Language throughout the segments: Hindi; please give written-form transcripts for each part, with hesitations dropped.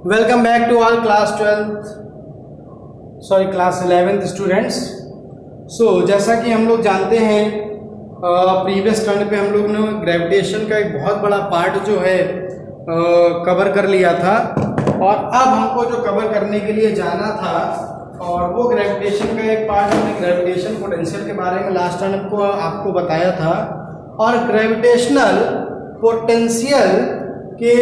Welcome back to all class 11th students. जैसा कि हम लोग जानते हैं प्रीवियस टर्न पे हम लोग ने ग्रेविटेशन का एक बहुत बड़ा पार्ट जो है कवर कर लिया था और अब हमको जो कवर करने के लिए जाना था और वो ग्रेविटेशन का एक पार्ट हमने ग्रेविटेशन पोटेंशियल के बारे में लास्ट टर्न को आपको बताया था और ग्रेविटेशनल पोटेंशियल के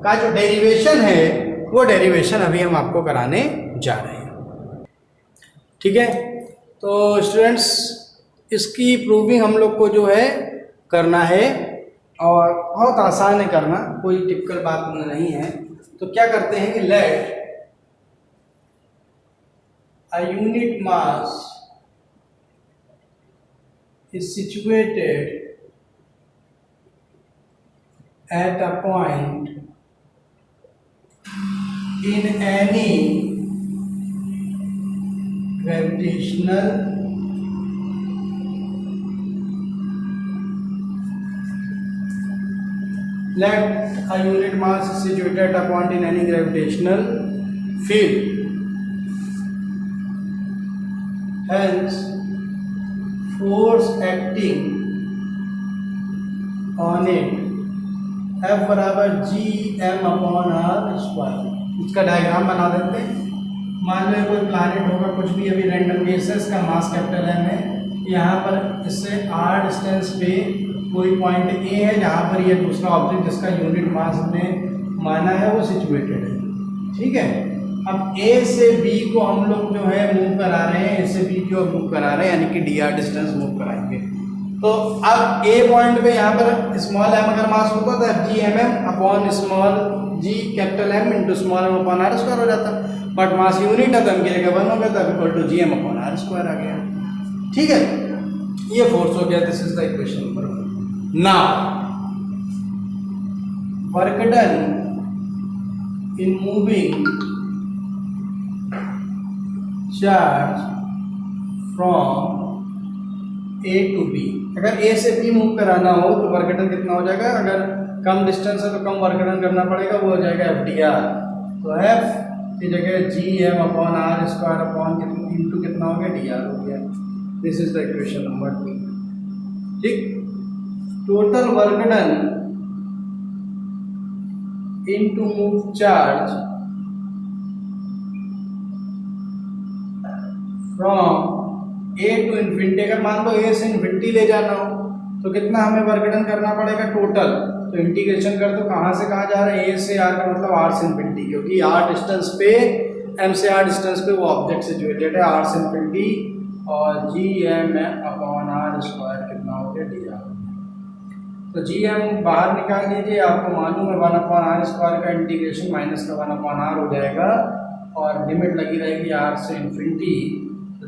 का जो डेरिवेशन है वो डेरिवेशन अभी हम आपको कराने जा रहे हैं। ठीक है, तो स्टूडेंट्स इसकी प्रूविंग हम लोग को जो है करना है और बहुत आसान है करना, कोई टिपिकल बात नहीं है। तो क्या करते हैं कि let a unit mass is situated at a point in any gravitational let a unit mass is situated at a point in any gravitational field, hence force acting on it F बराबर G M upon R square. इसका डायग्राम बना देते हैं। मान लो कोई प्लैनेट होगा, कुछ भी अभी रैंडम केस है, इसका मास कैपिटल एम है। यहाँ पर इससे आर डिस्टेंस पे कोई पॉइंट ए है जहाँ पर ये दूसरा ऑब्जेक्ट जिसका यूनिट मास हमने माना है वो सिचुएटेड है। ठीक है, अब ए से बी को हम लोग जो है मूव करा रहे हैं, ए से बी की ओर मूव करा रहे हैं, यानी कि डी आर डिस्टेंस मूव कराएंगे। तो अब ए पॉइंट पे यहाँ पर स्मॉल एम अगर मास होता तो F G M M upon small G capital M into small M upon R square हो जाता, बट मास यूनिट है तो एम की जगह 1 हो गया, तो equal to G M upon R square आ गया। ठीक है, ये फोर्स हो गया। This is the equation number 1। Now work done in moving charge from A to B. अगर ए से बी मूव कराना हो तो वर्क डन कितना हो जाएगा? अगर कम डिस्टेंस है तो कम वर्क डन करना पड़ेगा, वो हो जाएगा एफ डी आर। तो एफ की जगह G M upon R square upon into कितना हो गया? डी आर हो गया। This is the equation number 2। ठीक, total work done into move charge from A to infinity. अगर मान लो ए से इन्फिनिटी ले जाना हो तो कितना हमें वर्क डन करना पड़ेगा टोटल? तो इंटीग्रेशन कर दो, कहाँ से कहाँ जा रहा है? ए से आर का मतलब आर से इन्फिनिटी, क्योंकि आर डिस्टेंस पे एम से आर डिस्टेंस पे वो ऑब्जेक्ट सिचुएटेड है, आर से इन्फिनिटी। और G M upon R square कितना हो गया? D R. तो जी एम बाहर निकाल लीजिए, आपको मालूम है 1 अपॉन आर स्क्वायर का इंटीग्रेशन माइनस का 1 अपॉन आर हो जाएगा और लिमिट लगी रहेगी आर से infinity.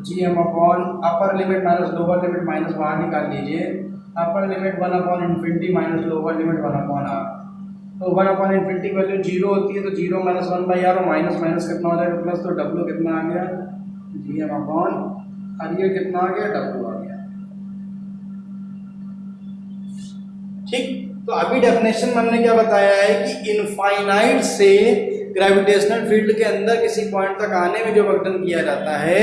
G M upon upper limit minus lower limit minus बाहर निकाल लीजिए, upper limit 1 upon infinity minus lower limit 1 upon R. तो 1 अपॉन इन्फिनिटी की वैल्यू 0 होती है, तो 0 माइनस 1 बाई आर और माइनस माइनस कितना हो जाएगा? प्लस। तो डब्ल्यू कितना आ गया? G M upon R. ये कितना आ गया? डब्ल्यू आ गया। ठीक, तो अभी डेफिनेशन में हमने क्या बताया है कि इनफाइनाइट से ग्रेविटेशनल फील्ड के अंदर किसी पॉइंट तक आने में जो वर्क डन किया जाता है,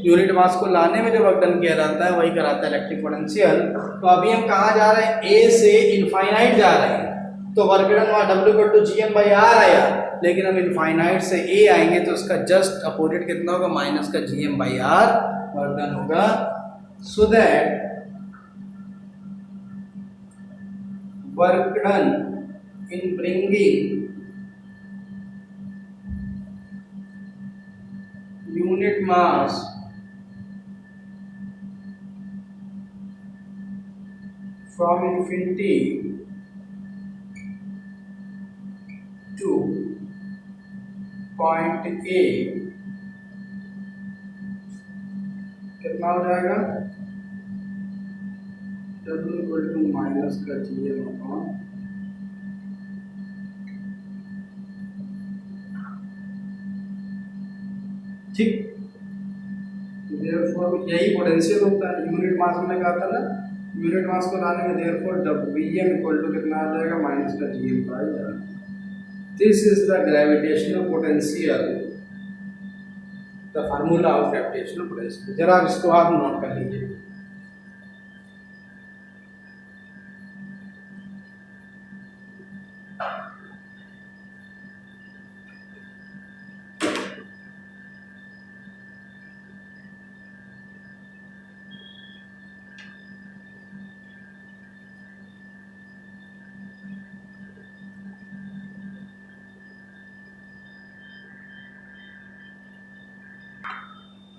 यूनिट मास को लाने में जो वर्क डन किया जाता है, वही कराता है इलेक्ट्रिक पोटेंशियल। तो अभी हम कहाँ जा रहे हैं? ए से इनफाइनाइट जा रहे हैं, तो वर्क डन वहाँ W equal to G M by R आया। लेकिन हम इनफाइनाइट से ए आएंगे तो उसका जस्ट अपोजिट कितना होगा? माइनस का G M by R work done होगा। So that work done in bringing unit mass from infinity to point A कितना हो जाएगा? W इक्वल टू माइनस का जी एम अपॉन ठीक। देयरफॉर यही पोटेंशियल होता है। यूनिट मास में कहा था ना, यूनिट मास को लाने में देयरफॉर डब्ल्यू इक्वल टू कितना आ जाएगा? माइनस का G M by R. This is the gravitational potential, the formula of gravitational potential. जरा इसको आप नोट कर लीजिए।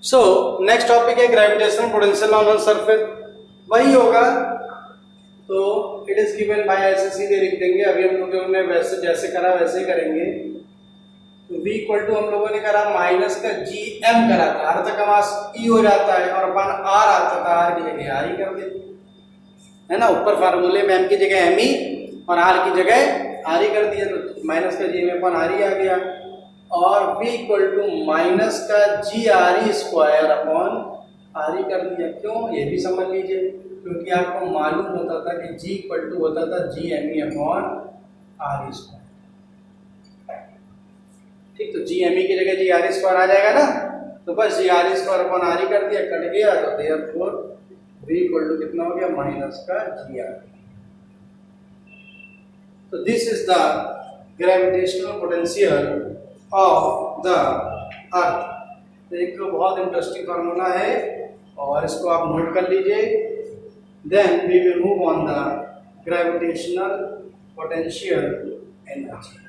सो नेक्स्ट टॉपिक है ग्रेविटेशनल पोटेंशियल ऑन सरफेस। वही होगा, तो इट इज गिवन बाय, ऐसे सीधे लिख देंगे। अभी हम लोगों ने वैसे जैसे करा वैसे ही करेंगे। तो v इक्वल टू हम लोगों ने करा माइनस का जी एम करा था, अर्थ का मास ई हो जाता है, और अपन आर आता था, आर की जगह आर ही कर देते है ना। ऊपर फार्मूले में एम की जगह एम ही और आर की जगह आर ही कर दिया, तो माइनस का जी एम अपन आर ही आ गया। और v इक्वल टू माइनस का G R E square upon R E कर दिया। क्यों, ये भी समझ लीजिए, क्योंकि आपको मालूम होता था कि g इक्वल टू होता था G M E upon R E square. ठीक, तो जी एम ई की जगह जी आर ई स्क्वायर आ जाएगा ना, तो बस G R E square upon R E कर दिया, कट गया, तो देयरफॉर v इक्वल टू कितना हो गया, माइनस का जी आर। तो this is the gravitational potential of the earth. एक बहुत इंटरेस्टिंग फार्मूला है और इसको आप नोट कर लीजिए। Then we will move on the gravitational potential energy.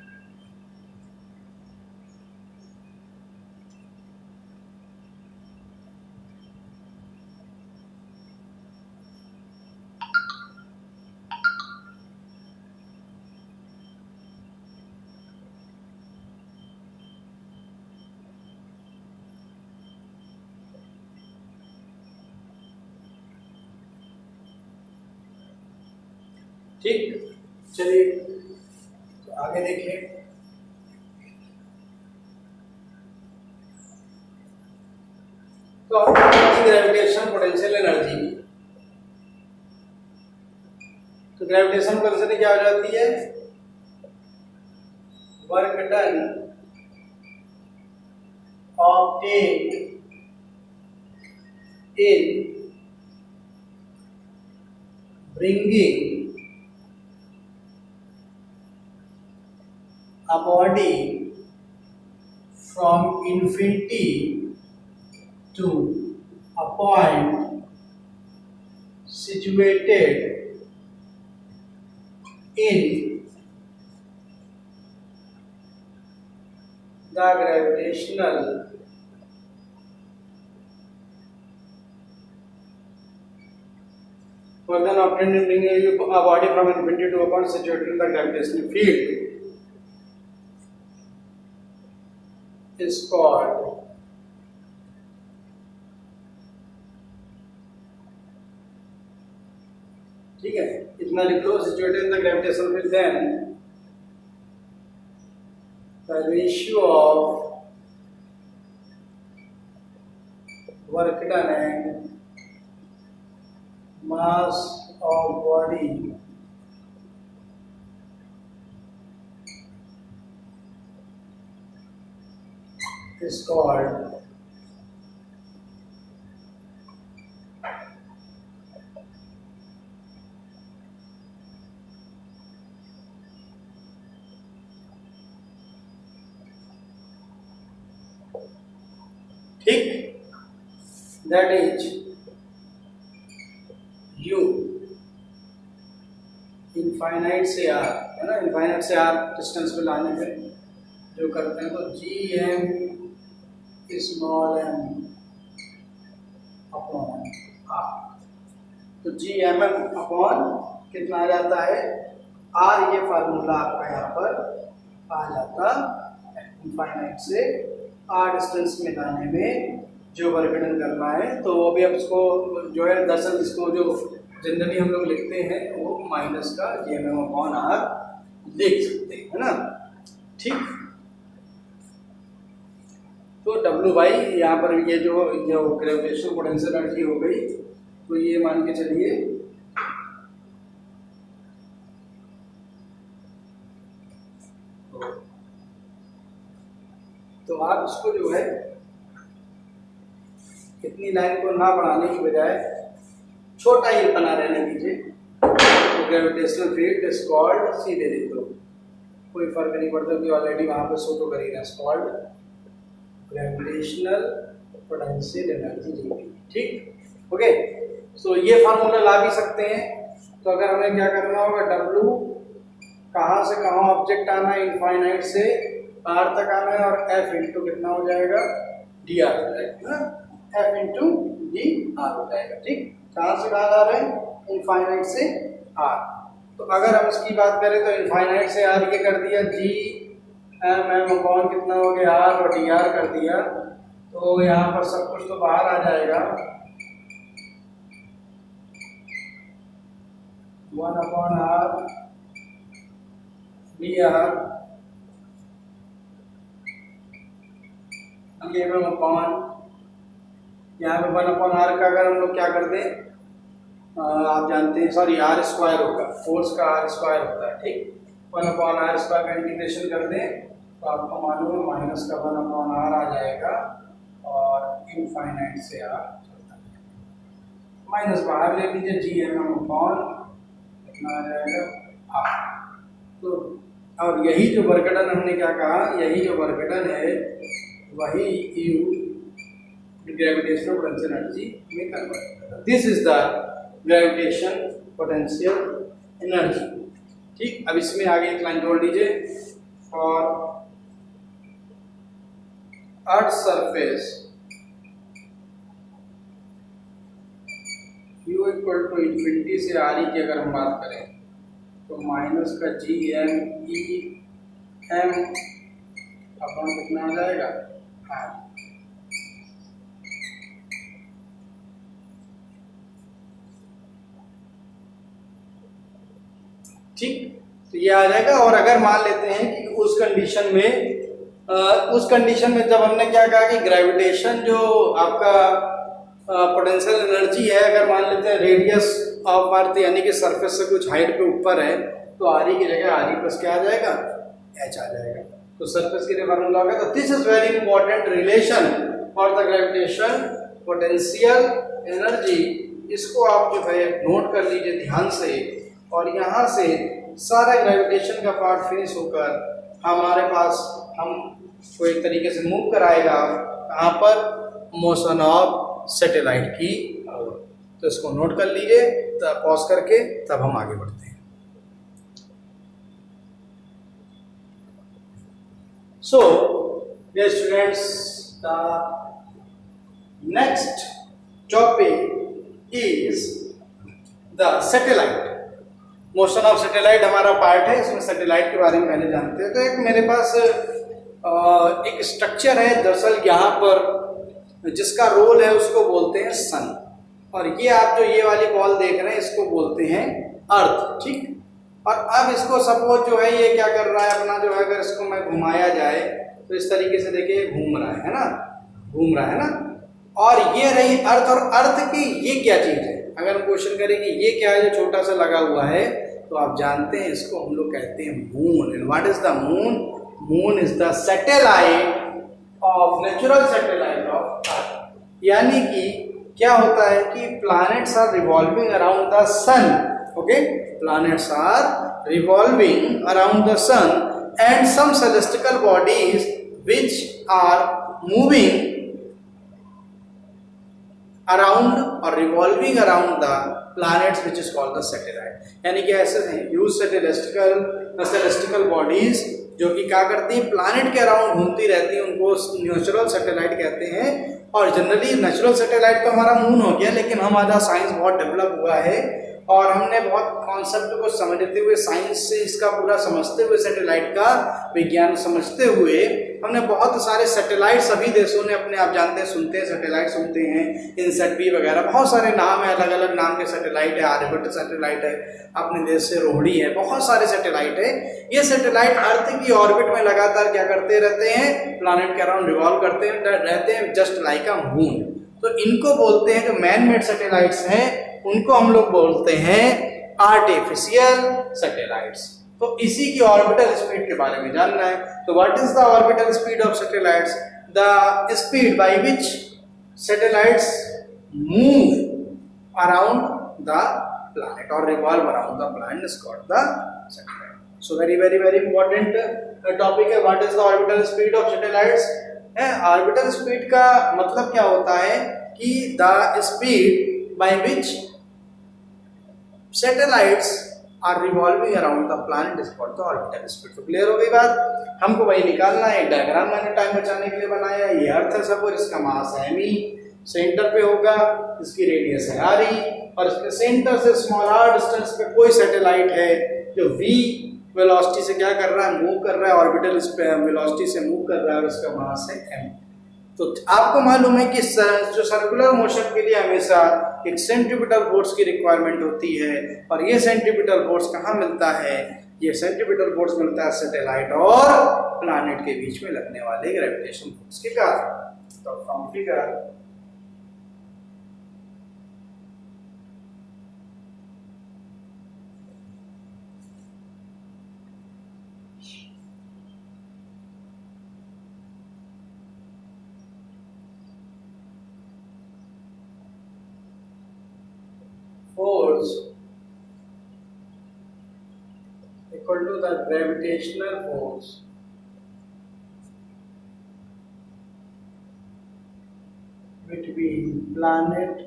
ठीक, चलिए तो आगे देखिए। तो ग्रेविटेशन पोटेंशियल एनर्जी, तो ग्रेविटेशन पोटेंशियल क्या हो जाती है, work done obtained in bringing a body from infinity to a point situated in the gravitational further obtained in bringing a body from infinity to a point situated in the gravitational field is called ठीक है, इतना लिख लो, situated in the gravitational field, then the ratio of work done and mass of body is called ठीक, that is u इनफाइनाइट से r है ना, इनफाइनाइट से r डिस्टेंस पे लाने पे जो करते हैं, तो G M small M upon R, तो जी एम एम अपॉन कितना आ जाता है, आर। ये फार्मूला आपका यहाँ पर आ जाता है। इनफाइनाइट से आर डिस्टेंस में लाने में जो वर्क डन करना है, तो वो भी अब इसको जो है, दरअसल इसको जो जनरली हम लोग लिखते हैं वो माइनस का G M M upon R लिख सकते हैं, है ना। ठीक, तो डब्ल्यू बाई यहाँ पर ये जो ग्रेविटेशनल पोटेंशियल एनर्जी हो गई, तो ये मान के चलिए तो आप इसको जो है इतनी लाइन को ना बढ़ाने की बजाय छोटा ही बना रहने दीजिए। तो ग्रेविटेशनल फील्ड इज कॉल्ड, सीधे लिख दो, कोई फर्क नहीं पड़ता कि ऑलरेडी वहां पे शो तो कर ही रहा है, called gravitational potential energy GP. ठीक, ओके। सो ये फार्मूला ला भी सकते हैं। तो अगर हमें क्या करना होगा, W कहाँ से कहाँ ऑब्जेक्ट आना है, इनफाइनाइट से R तक आना है, और F इंटू कितना हो जाएगा, dr हो जाएगा ना, F इंटू dr हो जाएगा। ठीक, कहाँ से कहाँ जा रहे हैं, इनफाइनाइट से R। तो अगर हम इसकी बात करें तो इनफाइनाइट से R के कर दिया G m कितना हो गया R और dr कर दिया, तो यहाँ पर सब कुछ तो बाहर आ जाएगा, 1/r dr ये में अपॉन, यहाँ पे 1/r का अगर हम लोग क्या कर दें, आप जानते हैं, सॉरी r स्क्वायर होगा, फोर्स का r स्क्वायर होता है। ठीक, 1/r स्क्वायर का इंटीग्रेशन कर दें तो आपको मालूम है माइनस का 1/r आ जाएगा, और इनफाइनाइट से r चलता है, माइनस बाहर ले लीजिए, Gm अपॉन कितना आ जाएगा r। तो और यही जो वर्कडन हमने क्या कहा, यही जो वर्कडन है वही U ग्रेविटेशनल पोटेंशियल एनर्जी में कन्वर्ट करता है। This is the gravitation potential energy. ठीक, अब इसमें आगे एक लाइन जोड़ लीजिए, और earth surface U equal to infinity से RE की अगर हम बात करें तो माइनस का Gm अपॉन कितना आ जाएगा, ठीक, तो ये आ जाएगा। और अगर मान लेते हैं कि उस कंडीशन में जब हमने क्या कहा कि ग्रेविटेशन जो आपका पोटेंशियल एनर्जी है, अगर मान लेते हैं रेडियस ऑफ अर्थ यानी कि सरफेस से कुछ हाइट पे ऊपर है, तो RE की जगह RE प्लस क्या आ जाएगा, H आ जाएगा। तो सरफेस के लिए फार्मूला होगा। तो this is very important relation for the gravitation potential energy. इसको आप जो है नोट कर लीजिए ध्यान से, और यहाँ से सारा ग्रेविटेशन का पार्ट फिनिश होकर हमारे पास हम को एक तरीके से मूव कराएगा कहाँ पर, मोशन ऑफ सैटेलाइट की। तो इसको नोट कर लीजिए, तब पॉज करके तब हम आगे बढ़ते हैं। So, dear students, the next topic is the satellite. Motion of satellite हमारा पार्ट है, इसमें सैटेलाइट के बारे में पहले जानते हैं। तो एक मेरे पास एक स्ट्रक्चर है दरअसल यहाँ पर, जिसका रोल है उसको बोलते हैं सन, और ये आप जो ये वाली बॉल देख रहे हैं इसको बोलते हैं अर्थ। ठीक, और अब इसको सपोज जो है ये क्या कर रहा है अपना जो है, अगर इसको मैं घुमाया जाए तो इस तरीके से देखिए घूम रहा है ना, घूम रहा है ना, और ये रही अर्थ। और अर्थ की ये क्या चीज है, अगर हम क्वेश्चन करें कि ये क्या है जो छोटा सा लगा हुआ है, तो आप जानते हैं इसको हम लोग कहते हैं moon. And what is the moon? Moon is the satellite of natural satellite of earth. यानी कि क्या होता है कि planets are revolving around the sun. Okay, planets are revolving around the sun, and some celestial bodies which are moving around or revolving around the planets which is called the satellite। यानी कि ऐसे हैं यूज celestial bodies जो कि क्या करती हैं, प्लैनेट के अराउंड घूमती रहती हैं, उनको नेचुरल सैटेलाइट कहते हैं। और जनरली नेचुरल सैटेलाइट तो हमारा मून हो गया, लेकिन हमारा साइंस बहुत डेवलप हुआ है और हमने बहुत कॉन्सेप्ट को समझते हुए, साइंस से इसका पूरा समझते हुए, सैटेलाइट का विज्ञान समझते हुए, हमने बहुत सारे सैटेलाइट सभी देशों ने अपने, आप जानते हैं, सुनते हैं सैटेलाइट, सुनते हैं इनसेट वगैरह, बहुत सारे नाम है, अलग अलग नाम के सैटेलाइट है। आर्यभट्ट सैटेलाइट है, अपने देश से रोहिणी है, बहुत सारे सैटेलाइट है। ये सैटेलाइट अर्थ की ऑर्बिट में लगातार क्या करते रहते हैं, प्लैनेट के अराउंड रिवॉल्व करते रहते हैं, जस्ट लाइक अ मून। तो इनको बोलते हैं, जो मैन मेड सैटेलाइट्स हैं उनको हम लोग बोलते हैं आर्टिफिशियल सैटेलाइट्स। तो इसी की ऑर्बिटल स्पीड के बारे में जानना है। तो what is the orbital speed of satellites? The speed by which satellites move around the planet or revolve around the planet is called the satellite. So very important topic है, what is the orbital speed of satellites? Orbital speed का मतलब क्या होता है कि the speed by which satellites are revolving around the planet is called the orbital speed. तो क्लियर हो गई बात? हमको वही निकालना है। डायग्राम मैंने टाइम बचाने के लिए बनाया है। ये अर्थ है सपोज, इसका मास है m, सेंटर पे होगा, इसकी रेडियस है r, और इसके सेंटर से स्मॉल r डिस्टेंस पे कोई सैटेलाइट है जो v वेलोसिटी से क्या कर रहा है, मूव कर रहा है, ऑर्बिटल वेलोसिटी से मूव कर रहा है, और इसका मास है m। तो आपको मालूम है कि जो सर्कुलर मोशन के लिए हमेशा एक सेंट्रीपिटल फोर्स की रिक्वायरमेंट होती है, और ये सेंट्रीपिटल फोर्स कहाँ मिलता है? ये सेंट्रीपिटल फोर्स मिलता है सैटेलाइट और प्लैनेट के बीच में लगने वाले ग्रेविटेशन फोर्स के कारण। तो from figure force equal to the gravitational force between planet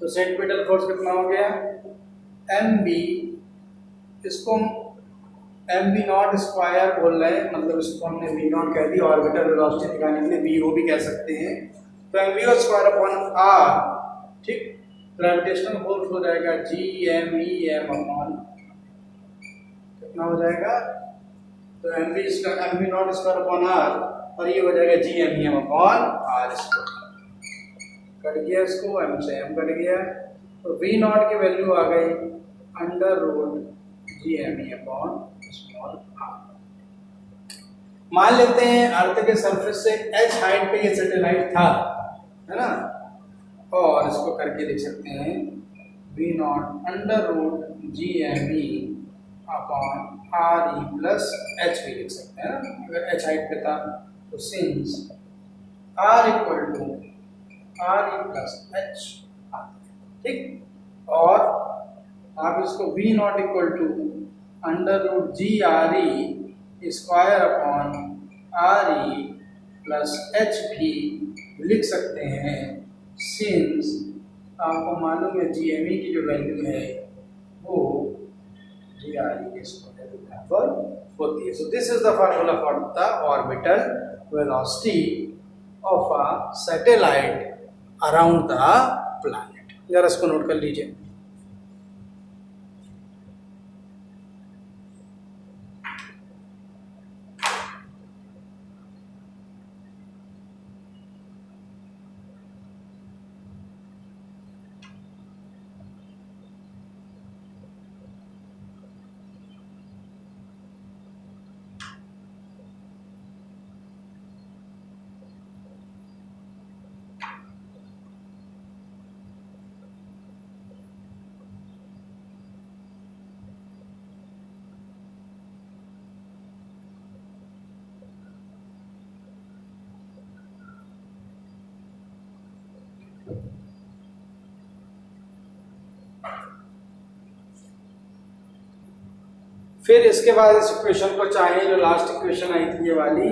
तो सेंट्रीपिटल फोर्स कितना हो गया? mv, इसको एम वी नॉट स्क्वायर बोल रहे हैं, मतलब इसको हमने वी नॉट कह दिया। ऑर्बिटल वेलोसिटी निकालने के लिए वी ओ भी कह सकते हैं। तो M V square upon R, ठीक, ग्रेविटेशनल फोर्स हो जाएगा G M E M upon कितना हो जाएगा? तो M V not square upon R, और ये हो जाएगा G M E M upon R square. Cut गया, इसको एम से एम कट गया, तो वी नॉट की वैल्यू आ गई under root G M E upon small R. मान लेते हैं अर्थ के सरफेस से h हाइट पे ये सैटेलाइट था, है ना, और इसको करके लिख सकते हैं V not under root G M E upon R E plus H भी लिख सकते हैं ना, अगर h हाइट पे था। तो since r equal to R E plus H, ठीक, और आप इसको V not equal to under root G R E square upon R E plus H भी लिख सकते हैं, सिंस आपको मालूम है जी एम ई की जो वैल्यू है वो जी आर ई के स्क्वायर के बराबर होती है। So this is the formula for the orbital velocity of a satellite around the planet. जरा इसको नोट कर लीजिए। फिर इसके बाद इस इक्वेशन को चाहे जो लास्ट इक्वेशन आई थी ये वाली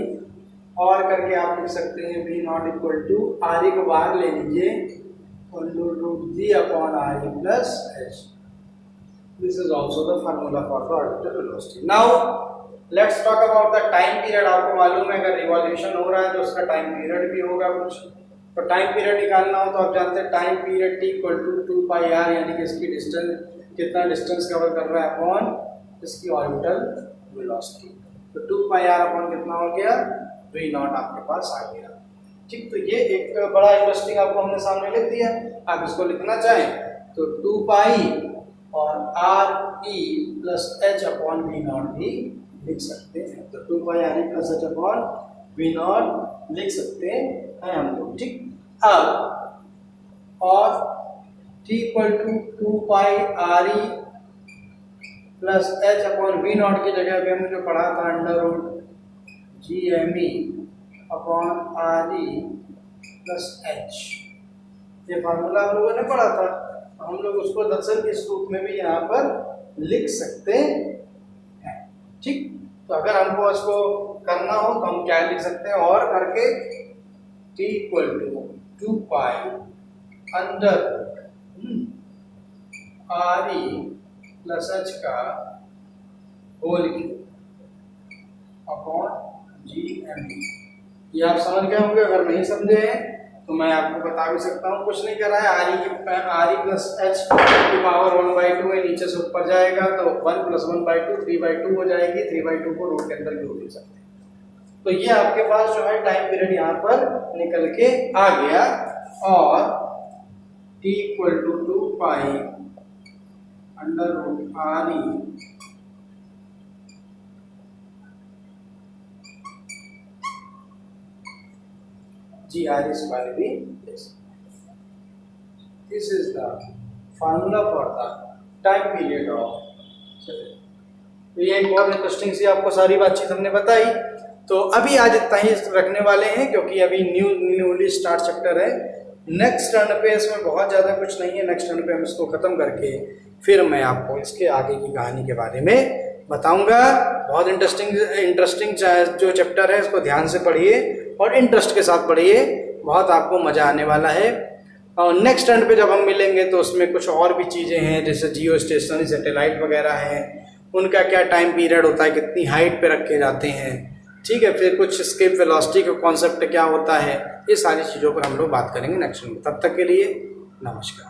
और करके आप लिख सकते हैं V not equal to R E को बाहर ले लीजिए root G upon R E plus H. This is also the formula for the orbital velocity. Now let's talk about the time period. आपको मालूम है अगर रिवॉल्यूशन हो रहा है तो उसका टाइम पीरियड भी होगा कुछ, तो टाइम पीरियड निकालना हो तो आप जानते हैं time period T equal to 2 pi R, यानी कि इसकी डिस्टेंस कितना डिस्टेंस कवर कर रहा है अपॉन इसकी ऑर्बिटल वेलोसिटी। तो 2 पाई आर अपॉन कितना हो गया, वी नॉट आपके पास आ गया। ठीक, तो ये एक बड़ा इंटरेस्टिंग आपको हमने सामने लिख दिया। आप इसको लिखना चाहें तो 2 पाई और R E plus H upon V naught भी लिख सकते हैं। तो 2 pi R E plus H upon V naught लिख सकते हैं हम लोग। ठीक, अब और t equal to 2 pi R E plus H upon V not की जगह पे हमने जो पढ़ा था under root G M E upon R E plus H, ये फार्मूला आप लोगों ने पढ़ा था। हम लोग उसको दरअसल इस रूप में भी यहाँ पर लिख सकते हैं। ठीक, तो अगर हमको इसको करना हो तो हम क्या लिख सकते हैं, और करके t equal to 2 pi under R E plus H का whole cube upon G M E. ये आप समझ गए होंगे। अगर नहीं समझे तो मैं आपको बता भी सकता हूँ, कुछ नहीं कर रहा है। आर ई प्लस एच की पावर 1/2 है, नीचे से ऊपर जाएगा तो 1 + 1/2 3/2 हो जाएगी। 3/2 को रूट के अंदर क्यों लिख सकते हैं। तो ये आपके पास जो है टाइम पीरियड यहाँ पर निकल के आ गया। और t equal to 2 pi under root R E G R square भी। This is the formula for the time period of. तो ये एक बहुत इंटरेस्टिंग सी आपको सारी बातचीत हमने बताई। तो अभी आज इतना ही रखने वाले हैं, क्योंकि अभी न्यूली स्टार्ट चैप्टर है। नेक्स्ट टर्न पे इसमें बहुत ज़्यादा कुछ नहीं है। नेक्स्ट टर्न पे हम इसको ख़त्म करके फिर मैं आपको इसके आगे की कहानी के बारे में बताऊंगा। बहुत इंटरेस्टिंग जो चैप्टर है इसको ध्यान से पढ़िए और इंटरेस्ट के साथ पढ़िए, बहुत आपको मज़ा आने वाला है। और नेक्स्ट टर्न पे जब हम मिलेंगे तो उसमें कुछ और भी चीज़ें हैं, जैसे जियो स्टेशनरी सैटेलाइट वगैरह हैं, उनका क्या टाइम पीरियड होता है, कितनी हाइट पे रखे जाते हैं। ठीक है, फिर कुछ एस्केप वेलोसिटी का कॉन्सेप्ट क्या होता है, ये सारी चीज़ों पर हम लोग बात करेंगे नेक्स्ट टर्न में। तब तक के लिए नमस्कार।